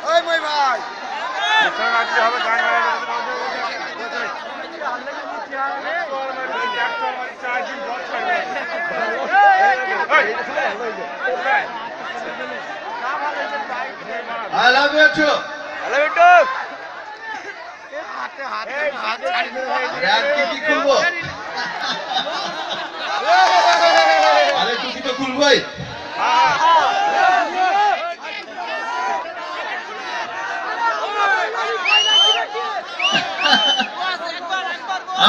ওই মই ভাই I love you too. I love you too. यार की खुलबो अरे टुकी तो खुलबोई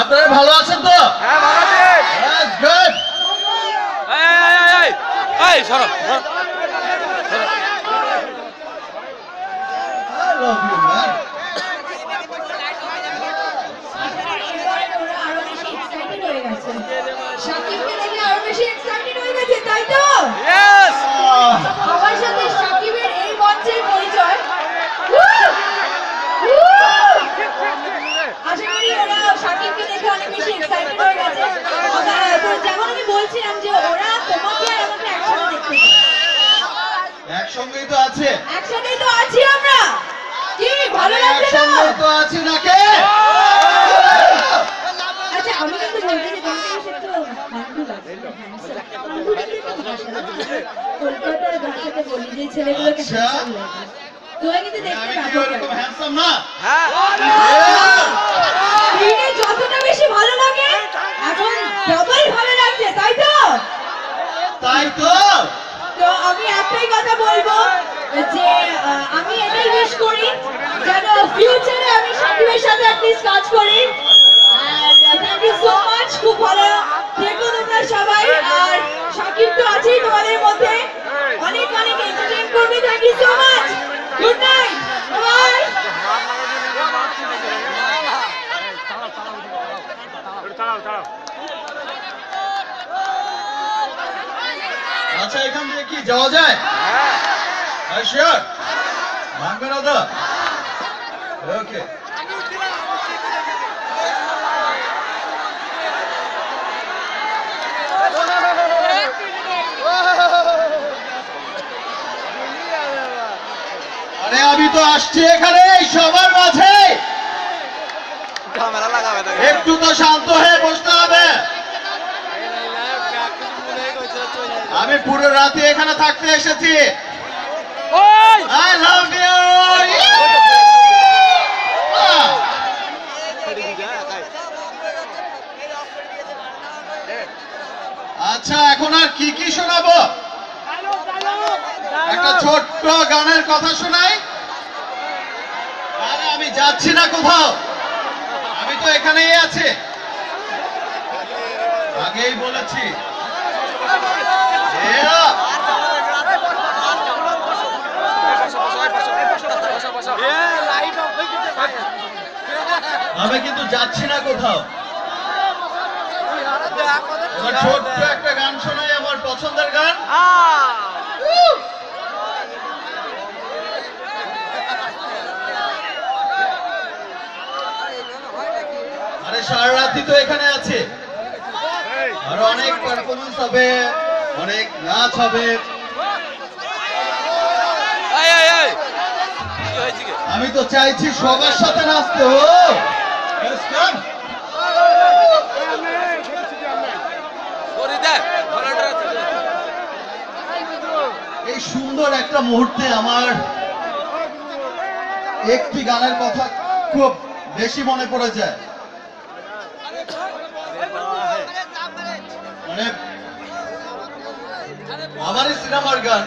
আপনারা ভালো আছেন তো? হ্যাঁ ভালো আছি। That's good. এই সরো। I love you man. শাকিবকে দেখে আরো বেশি এক্সাইটেড হয়ে গেছে তাই তো? Yes. আমার সাথে শাকিবের এই মঞ্চের পরিচয়। আশা করি ওরা শাকিবকে দেখে অনেক বেশি এক্সাইটেড হয়ে গেছে। তো যেমন আমি বলছিলাম যে ওরা তোমাকে আর আমাকে একসাথে দেখতে চায়। একসঙ্গেই তো আছে। একসাথেই তো আছি আমরা। কি ভালো লাগছে তো? একসঙ্গেই তো আছি নাকি? আচ্ছা আমি কিন্তু বলতে যে তোমাকে বেশ একটু হান্ডু লাগছে। কলকাতার ভাষাতে বলি যে ছেলেগুলোকে হ্যান্ডসাম লাগে। তোমায় কিন্তু দেখতে আমি কি পাবো। ওরকম হ্যান্ডসাম না? হ্যাঁ। দিনে যতটা বেশি ভালো লাগে এখন ডবল ভালো লাগছে তাই তো? তাই তো? তো আমি একটাই কথা বলবো যে আমি এটাই উইশ করি যেন ফিউচারে আমি শাকিবের সাথে অ্যাটলিস্ট কাজ করি। And thank you so much. খুব ভালো থেকো তোমরা সবাই। আর শাকিব তো আছেই তোমাদের মধ্যে, অনেক অনেক এন্টারটেইন করবে। Thank you so much. Good night, bye. আচ্ছা এখান থেকে কি যাওয়া যায়? হ্যাঁ শিওর ভাঙবে না তো? ওকে আরে আমি তো আসছি এখানে সবার মাঝে, ক্যামেরা লাগাবে তো। একটু তো শান্ত হয়ে বসতে হবে। আমি পুরো রাতে এখানে থাকতে এসেছি। ওই I love you. আচ্ছা এখন আর কি কি শোনাবো? একটা ছোট্ট গানের কথা শোনাই। আরে আমি যাচ্ছি না কোথাও, আমি তো এখানেই আছি, আগেই বলেছি। আমি কিন্তু যাচ্ছি না কোথাও। ছোট্ট একটা গান শোনাই, আমার পছন্দের গান। আরে সারা রাতই তো এখানে আছে, আরো অনেক পারফরমেন্স হবে, অনেক নাচ হবে। আমি তো চাইছি সবার সাথে নাচতে। এই সুন্দর একটা মুহূর্তে আমার একটি গানের কথা খুব বেশি মনে পড়ে যায়। মানে আমারই সিনেমার গান,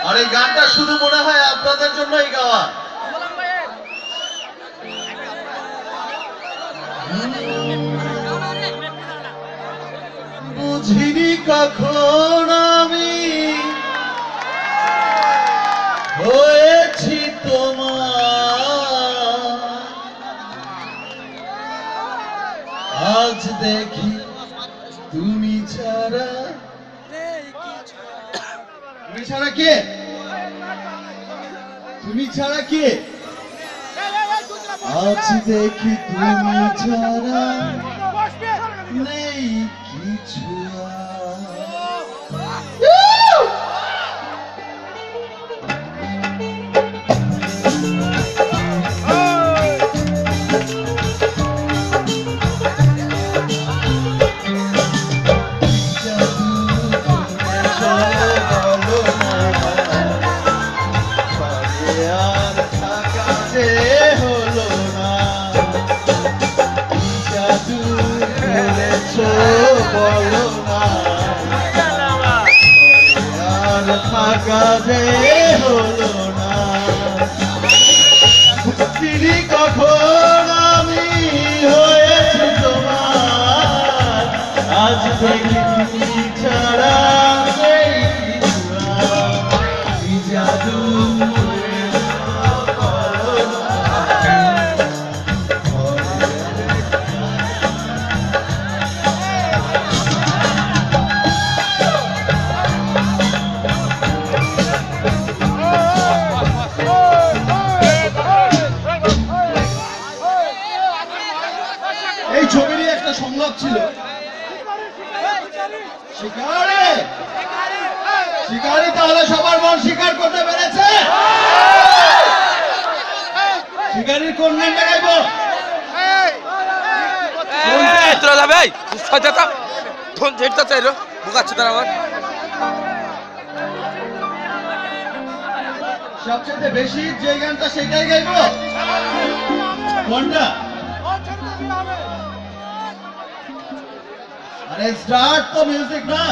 আর এই গানটা শুধু মনে হয় আপনাদের জন্যই গাওয়া। বুঝিনি কখন আমি হয়েছি তোমার, আজ দেখি তুমি ছাড়া। তুমি ছাড়া কে? তুমি ছাড়া কে? আজ দেখি তুমি ছাড়া নেই কিছু আর। কাজে হলো না চিনি কখন আমি হয়েছি তোমার আজ থেকে তুমি ছাড়া নেই কিছু আর। কি জাদু এই ছবিরই একটা সংলাপ ছিল শিকারে শিকারি তাহলে সবার মন শিকার করতে পেরেছে শিকারির কোন গানটা গাইবো এই তোরা যাবে এই ছয়টা তা ফোন যেটা চাইলো বুকাচ্ছে তারা আমার সবচেয়ে বেশি যে গানটা সেটাই গাইবো কোনটা আরে স্টার্ট তো মিউজিক না